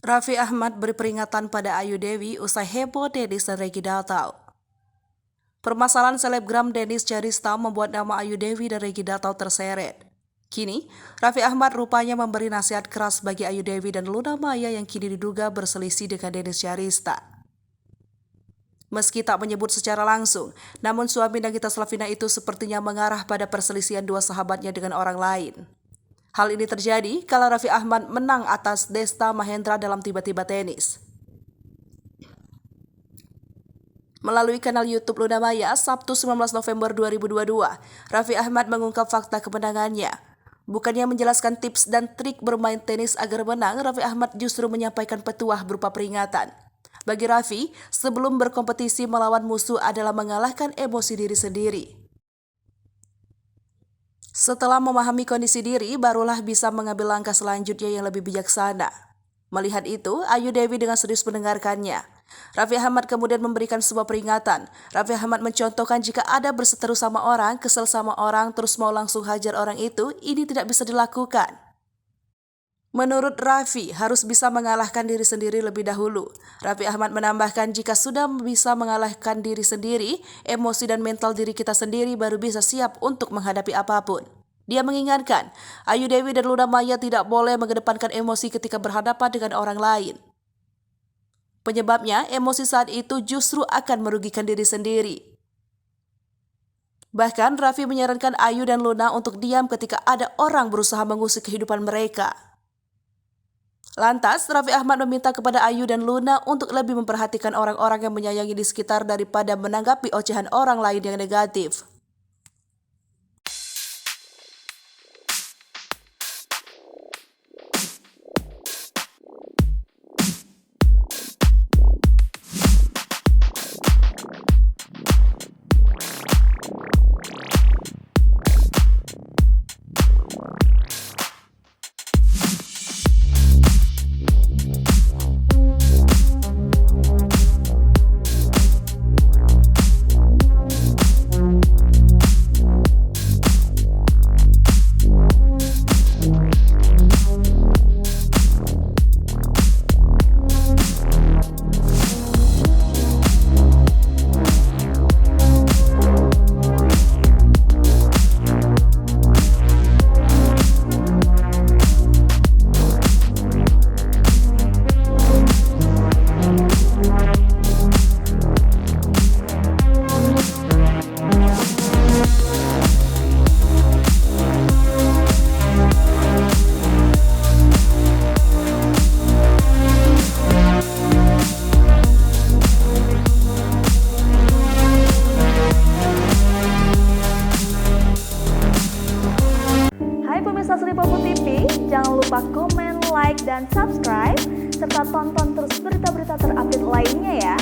Raffi Ahmad beri peringatan pada Ayu Dewi usai heboh Dennis dan Reggy Datau. Permasalahan selebgram Dennis Charista membuat nama Ayu Dewi dan Reggy Datau terseret. Kini, Raffi Ahmad rupanya memberi nasihat keras bagi Ayu Dewi dan Luna Maya yang kini diduga berselisih dengan Dennis Charista. Meski tak menyebut secara langsung, namun suami Nagita Slavina itu sepertinya mengarah pada perselisihan dua sahabatnya dengan orang lain. Hal ini terjadi kala Raffi Ahmad menang atas Desta Mahendra dalam Tiba-Tiba Tenis. Melalui kanal YouTube Luna Maya, Sabtu 19 November 2022, Raffi Ahmad mengungkap fakta kemenangannya. Bukannya menjelaskan tips dan trik bermain tenis agar menang, Raffi Ahmad justru menyampaikan petuah berupa peringatan. Bagi Raffi, sebelum berkompetisi melawan musuh adalah mengalahkan emosi diri sendiri. Setelah memahami kondisi diri, barulah bisa mengambil langkah selanjutnya yang lebih bijaksana. Melihat itu, Ayu Dewi dengan serius mendengarkannya. Raffi Ahmad kemudian memberikan sebuah peringatan. Raffi Ahmad mencontohkan jika ada berseteru sama orang, kesel sama orang, terus mau langsung hajar orang itu, ini tidak bisa dilakukan. Menurut Raffi, harus bisa mengalahkan diri sendiri lebih dahulu. Raffi Ahmad menambahkan jika sudah bisa mengalahkan diri sendiri, emosi dan mental diri kita sendiri baru bisa siap untuk menghadapi apapun. Dia mengingatkan, Ayu Dewi dan Luna Maya tidak boleh mengedepankan emosi ketika berhadapan dengan orang lain. Penyebabnya, emosi saat itu justru akan merugikan diri sendiri. Bahkan, Raffi menyarankan Ayu dan Luna untuk diam ketika ada orang berusaha mengusik kehidupan mereka. Lantas, Raffi Ahmad meminta kepada Ayu dan Luna untuk lebih memperhatikan orang-orang yang menyayangi di sekitar daripada menanggapi ocehan orang lain yang negatif. Pemirsa Sri Popo TV, jangan lupa komen, like, dan subscribe, serta tonton terus berita-berita terupdate lainnya ya.